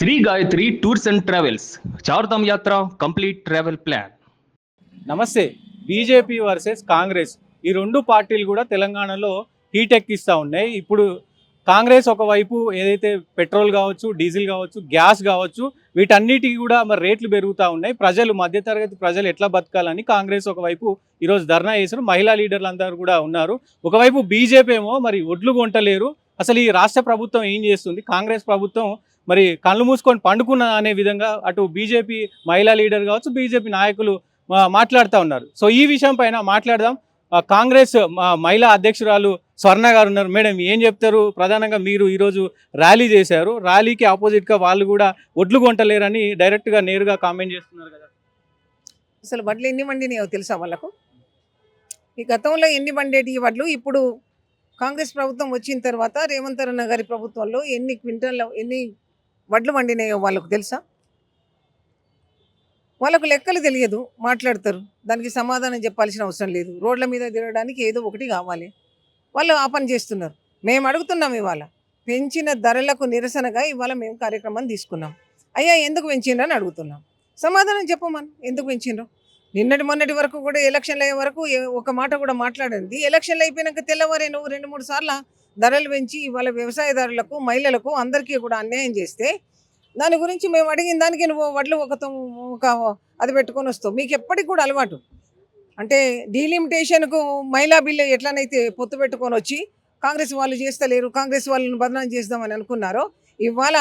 Shri Gayatri tours and travels Chardham యాత్ర complete travel plan. నమస్తే. BJP versus Congress ఈ రెండు పార్టీలు కూడా తెలంగాణలో హీట్ ఎక్కిస్తూ ఉన్నాయి. ఇప్పుడు కాంగ్రెస్ ఒకవైపు ఏదైతే పెట్రోల్ కావచ్చు, డీజిల్ కావచ్చు, గ్యాస్ కావచ్చు, వీటన్నిటికీ కూడా మరి రేట్లు పెరుగుతూ ఉన్నాయి. ప్రజలు, మధ్యతరగతి ప్రజలు ఎట్లా బతకాలని కాంగ్రెస్ ఒకవైపు ఈరోజు ధర్నా చేశారు. మహిళా లీడర్లు అందరూ కూడా ఉన్నారు. ఒకవైపు బీజేపీ ఏమో మరి ఒడ్లు కొంటలేరు, అసలు ఈ రాష్ట్ర ప్రభుత్వం ఏం చేస్తుంది, కాంగ్రెస్ ప్రభుత్వం మరి కళ్ళు మూసుకొని పండుకున్న అనే విధంగా అటు బీజేపీ మహిళా లీడర్ కావచ్చు, బీజేపీ నాయకులు మాట్లాడుతూ ఉన్నారు. సో ఈ విషయం పైన మాట్లాడదాం. కాంగ్రెస్ మహిళా అధ్యక్షురాలు స్వర్ణ గారు ఉన్నారు. మేడం, ఏం చెప్తారు? ప్రధానంగా మీరు ఈరోజు ర్యాలీ చేశారు, ర్యాలీకి ఆపోజిట్గా వాళ్ళు కూడా ఒడ్లు కొంటలేరని డైరెక్ట్గా నేరుగా కామెంట్ చేస్తున్నారు కదా. అసలు వడ్లు ఎన్ని వండినాయో తెలుసా వాళ్ళకు? ఈ గతంలో ఎన్ని వండేటి ఈ వడ్లు ఇప్పుడు కాంగ్రెస్ ప్రభుత్వం వచ్చిన తర్వాత రేవంత్ రెడ్డి గారి ప్రభుత్వంలో ఎన్ని క్వింటల్లో ఎన్ని వడ్లు వండినాయో వాళ్ళకు తెలుసా? వాళ్ళకు లెక్కలు తెలియదు, మాట్లాడతారు. దానికి సమాధానం చెప్పాల్సిన అవసరం లేదు. రోడ్ల మీద తిరగడానికి ఏదో ఒకటి కావాలి, వాళ్ళు ఆ పని చేస్తున్నారు. మేము అడుగుతున్నాం, ఇవాళ పెంచిన ధరలకు నిరసనగా ఇవాళ మేము కార్యక్రమం తీసుకున్నాం. అయ్యా ఎందుకు పెంచిండ్రని అడుగుతున్నాం, సమాధానం చెప్పమని. ఎందుకు పెంచిండ్రు? నిన్నటి మొన్నటి వరకు కూడా ఎలక్షన్లు అయ్యే వరకు ఒక మాట కూడా మాట్లాడింది. ఎలక్షన్లు అయిపోయినాక తెల్లవారే నువ్వు 2-3 సార్లు ధరలు పెంచి ఇవాళ వ్యవసాయదారులకు, మహిళలకు అందరికీ కూడా అన్యాయం చేస్తే దాని గురించి మేము అడిగిన దానికి నువ్వు వడ్లు ఒక అది పెట్టుకొని వస్తావు. మీకు ఎప్పటికి కూడా అలవాటు. అంటే డీలిమిటేషన్కు మహిళా బిల్లు ఎట్లనైతే పొత్తు పెట్టుకొని వచ్చి కాంగ్రెస్ వాళ్ళు చేస్తలేరు, కాంగ్రెస్ వాళ్ళని బదనాం చేద్దామని అనుకున్నారో, ఇవాళ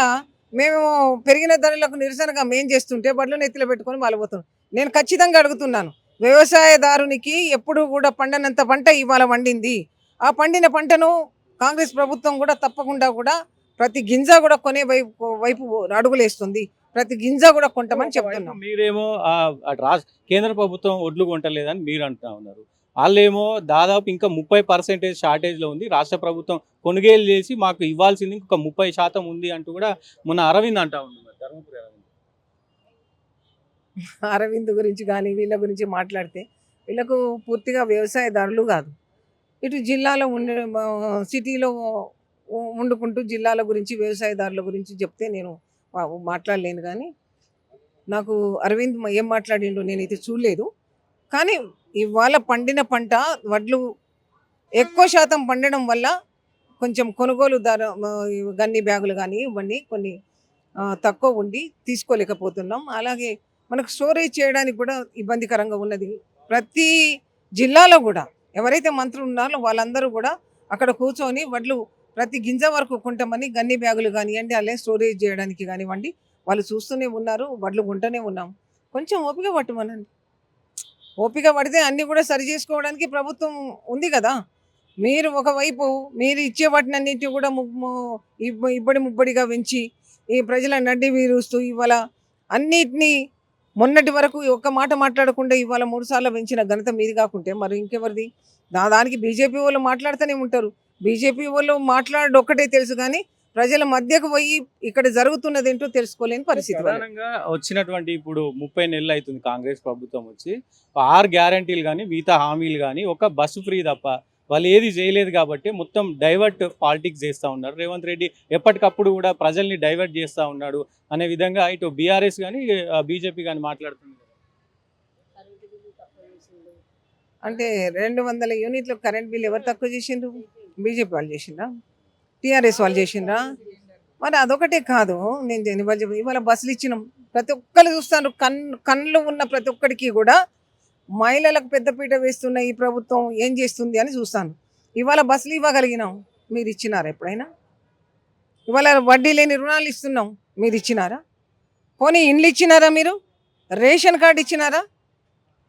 మేము పెరిగిన ధరలకు నిరసనగా మేము చేస్తుంటే బడ్లను ఎత్తిలో పెట్టుకొని వాళ్ళు పోతున్నాం. నేను ఖచ్చితంగా అడుగుతున్నాను, వ్యవసాయదారునికి ఎప్పుడు కూడా పండనంత పంట ఇవాళ వండింది. ఆ పండిన పంటను కాంగ్రెస్ ప్రభుత్వం కూడా తప్పకుండా కూడా ప్రతి గింజ కూడా కొనే వైపు అడుగులేస్తుంది. ప్రతి గింజ కూడా కొంటామని చెప్తున్నాం. మీరేమో కేంద్ర ప్రభుత్వం ఒడ్లు కొంటలేదని మీరు అంటూ ఉన్నారు. వాళ్ళేమో దాదాపు ఇంకా 30% షార్టేజ్లో ఉంది, రాష్ట్ర ప్రభుత్వం కొనుగోలు చేసి మాకు ఇవ్వాల్సింది ఇంకొక 30% ఉంది అంటూ కూడా మొన్న అరవింద్ అంటా ఉన్నారు. ధర్మపురి అరవింద్ గురించి కానీ వీళ్ళ గురించి మాట్లాడితే, వీళ్ళకు పూర్తిగా వ్యవసాయదారులు కాదు. ఇటు జిల్లాలో సిటీలో వండుకుంటూ జిల్లాల గురించి, వ్యవసాయదారుల గురించి చెప్తే నేను మాట్లాడలేను. కానీ నాకు అరవింద్ ఏం మాట్లాడిండో నేనైతే చూడలేదు. కానీ ఇవాళ పండిన పంట వడ్లు ఎక్కువ శాతం పండడం వల్ల కొంచెం కొనుగోలు ధర గన్ని బ్యాగులు కానీ ఇవన్నీ కొన్ని తక్కువ ఉండి తీసుకోలేకపోతున్నాం. అలాగే మనకు స్టోరేజ్ చేయడానికి కూడా ఇబ్బందికరంగా ఉన్నది. ప్రతి జిల్లాలో కూడా ఎవరైతే మంత్రులు ఉన్నారో వాళ్ళందరూ కూడా అక్కడ కూర్చొని వడ్లు ప్రతి గింజ వరకు కొంటామని గన్ని బ్యాగులు కానివ్వండి, అలాగే స్టోరేజ్ చేయడానికి కానివ్వండి వాళ్ళు చూస్తూనే ఉన్నారు. వడ్లు కొంటూనే ఉన్నాం. కొంచెం ఓపిక పట్టమనండి. ఓపిక పడితే అన్నీ కూడా సరి చేసుకోవడానికి ప్రభుత్వం ఉంది కదా. మీరు ఒకవైపు మీరు ఇచ్చే వాటిని అన్నింటి కూడా ముబ్బడిగా పెంచి ఈ ప్రజల నడ్డి వీరుస్తూ ఇవాళ అన్నిటినీ మొన్నటి వరకు ఒక్క మాట మాట్లాడకుండా ఇవాళ 3 సార్లు పెంచిన ఘనత మీది కాకుంటే మరి ఇంకెవరిది? దానికి బీజేపీ వాళ్ళు మాట్లాడుతూనే ఉంటారు. బీజేపీ వాళ్ళు మాట్లాడు ఒక్కటే తెలుసు, కానీ ప్రజల మధ్యకు పోయి ఇక్కడ జరుగుతున్నది ఏంటో తెలుసుకోలేని పరిస్థితి. ప్రధానంగా వచ్చినటువంటి ఇప్పుడు 30 నెలలు అవుతుంది కాంగ్రెస్ ప్రభుత్వం వచ్చి. 6 గ్యారంటీలు కానీ, మిగతా హామీలు కానీ, ఒక బస్సు ఫ్రీ తప్ప వాళ్ళు ఏది చేయలేదు. కాబట్టి మొత్తం డైవర్ట్ పాలిటిక్స్ చేస్తూ ఉన్నారు. రేవంత్ రెడ్డి ఎప్పటికప్పుడు కూడా ప్రజల్ని డైవర్ట్ చేస్తూ ఉన్నాడు అనే విధంగా ఇటు బీఆర్ఎస్ కానీ బీజేపీ కానీ మాట్లాడుతున్నారు. అంటే 200 యూనిట్ల కరెంట్ బిల్ ఎవరు తక్కువ చేసిండ్రు? బీజేపీ వాళ్ళు చేసిండ్రా? టీఆర్ఎస్ వాళ్ళు చేసిండ్రా? మరి అదొకటే కాదు, నేను ఇవాళ బస్సులు ఇచ్చినాం. ప్రతి ఒక్కరు చూస్తాను, కళ్ళు ఉన్న ప్రతి ఒక్కరికి కూడా మహిళలకు పెద్దపీట వేస్తున్న ఈ ప్రభుత్వం ఏం చేస్తుంది అని చూస్తాను. ఇవాళ బస్సులు ఇవ్వగలిగినాం, మీరు ఇచ్చినారా ఎప్పుడైనా? ఇవాళ వడ్డీ లేని రుణాలు ఇస్తున్నాం, మీరు ఇచ్చినారా? పోనీ ఇండ్లు ఇచ్చినారా? మీరు రేషన్ కార్డు ఇచ్చినారా?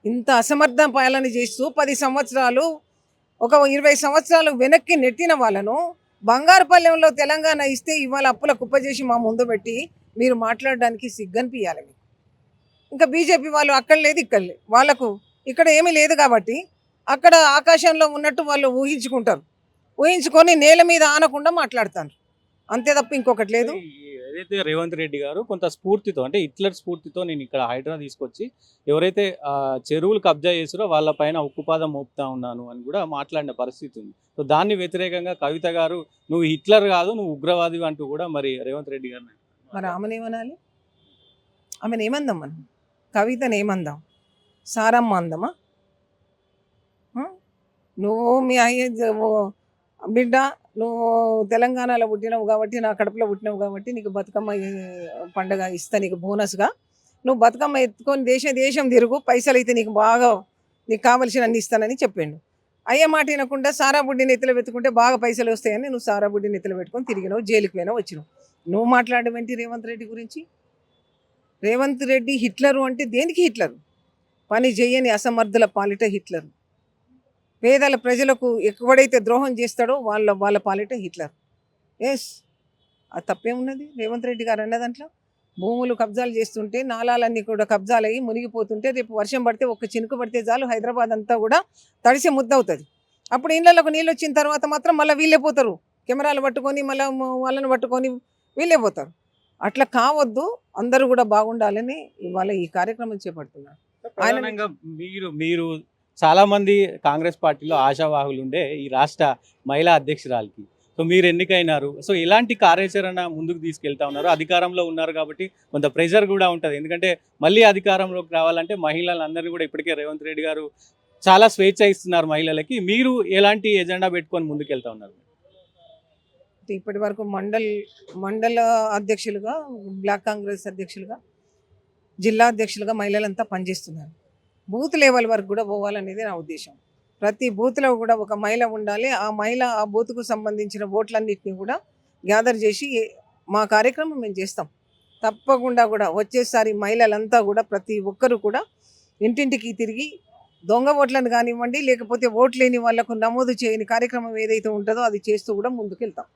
ఇంత అసమర్థ పాలన చేస్తూ 10 సంవత్సరాలు, ఒక 20 సంవత్సరాలు వెనక్కి నెట్టిన వాళ్ళను బంగారుపల్లెంలో తెలంగాణ ఇస్తే ఇవాళ అప్పుల కుప్పచేసి మా ముందు పెట్టి మీరు మాట్లాడడానికి సిగ్గనిపించాలి మీకు. ఇంకా బీజేపీ వాళ్ళు అక్కడ లేదు, ఇక్కడ లేదు, వాళ్ళకు ఇక్కడ ఏమీ లేదు కాబట్టి అక్కడ ఆకాశంలో ఉన్నట్టు వాళ్ళు ఊహించుకొని నేల మీద ఆనకుండా మాట్లాడతారు, అంతే తప్ప ఇంకొకటి లేదు. ఏదైతే రేవంత్ రెడ్డి గారు కొంత స్ఫూర్తితో, అంటే హిట్లర్ స్ఫూర్తితో నేను ఇక్కడ హైడ్రా తీసుకొచ్చి ఎవరైతే చెరువులు కబ్జా చేసారో వాళ్ళపైన ఉక్కుపాదం మోపుతా ఉన్నాను అని కూడా మాట్లాడిన పరిస్థితి ఉంది. సో దాన్ని వ్యతిరేకంగా కవిత గారు నువ్వు హిట్లర్ కాదు, నువ్వు ఉగ్రవాది అంటూ కూడా మరి రేవంత్ రెడ్డి గారిని మరి ఆమెనేమనాలి? ఆమెను ఏమందాం మనం? కవితను ఏమందాం? సారమ్మ అందమా? ఆ? నువ్వు మీ బిడ్డ, నువ్వు తెలంగాణలో పుట్టినావు కాబట్టి, నా కడుపులో పుట్టినావు కాబట్టి నీకు బతుకమ్మ పండుగ ఇస్తా నీకు బోనస్గా. నువ్వు బతుకమ్మ ఎత్తుకొని దేశం తిరుగు, పైసలు అయితే నీకు బాగా నీకు కావలసినన్ని ఇస్తానని చెప్పిండు. అయ్యే మాట వినకుండా సారా బుడ్డి నెత్తిలో పెట్టుకుంటే బాగా పైసలు వస్తాయని నువ్వు సారా బుడ్డి నెత్తిలో పెట్టుకొని తిరిగినావు, జైలుకి పోయినావు, వచ్చినావు. నువ్వు మాట్లాడమేంటి రేవంత్ రెడ్డి గురించి? రేవంత్ రెడ్డి హిట్లరు అంటే దేనికి హిట్లరు? పని చేయని అసమర్థుల పాలిట హిట్లరు. పేదల ప్రజలకు ఎవడైతే ద్రోహం చేస్తాడో వాళ్ళ పాలిట హిట్లర్. ఎస్, అది తప్పేమున్నది రేవంత్ రెడ్డి గారు అన్న దాంట్లో? భూములు కబ్జాలు చేస్తుంటే, నాలాలన్నీ కూడా కబ్జాలయ్యి మునిగిపోతుంటే, రేపు వర్షం పడితే ఒక్క చినుకు పడితే చాలు హైదరాబాద్ అంతా కూడా తడిసి ముద్దవుతుంది. అప్పుడు ఇళ్ళకు నీళ్ళు వచ్చిన తర్వాత మాత్రం మళ్ళీ వీళ్ళే పోతారు, కెమెరాలు పట్టుకొని మళ్ళీ వాళ్ళని పట్టుకొని వీళ్ళే పోతారు. అట్లా కావద్దు, అందరూ కూడా బాగుండాలని ఇవాళ ఈ కార్యక్రమం చేపడుతున్నారు. ప్రధానంగా మీరు చాలా మంది కాంగ్రెస్ పార్టీలో ఆశావాహులు ఉండే ఈ రాష్ట్ర మహిళా అధ్యక్షురాలకి సో మీరు ఎన్నికైనారు. సో ఎలాంటి కార్యాచరణ ముందుకు తీసుకెళ్తా ఉన్నారు? అధికారంలో ఉన్నారు కాబట్టి కొంత ప్రెషర్ కూడా ఉంటుంది, ఎందుకంటే మళ్ళీ అధికారంలోకి రావాలంటే మహిళలందరినీ కూడా ఇప్పటికే రేవంత్ రెడ్డి గారు చాలా స్వేచ్ఛ ఇస్తున్నారు మహిళలకి. మీరు ఎలాంటి ఎజెండా పెట్టుకొని ముందుకు వెళ్తా ఉన్నారు? ఇప్పటి వరకు మండల అధ్యక్షులుగా, బ్లాక్ కాంగ్రెస్ అధ్యక్షులుగా, జిల్లా అధ్యక్షులుగా మహిళలంతా పనిచేస్తున్నారు. బూత్ లెవెల్ వరకు కూడా పోవాలనేది నా ఉద్దేశం. ప్రతి బూత్లో కూడా ఒక మహిళ ఉండాలి. ఆ మహిళ ఆ బూత్కు సంబంధించిన ఓట్లన్నింటినీ కూడా గ్యాదర్ చేసి మా కార్యక్రమం మేము చేస్తాం. తప్పకుండా కూడా వచ్చేసారి మహిళలంతా కూడా ప్రతి ఒక్కరు కూడా ఇంటింటికి తిరిగి దొంగ ఓట్లను కానివ్వండి, లేకపోతే ఓట్లు లేని వాళ్లకు నమోదు చేయని కార్యక్రమం ఏదైతే ఉంటుందో అది చేస్తూ కూడా ముందుకెళ్తాం.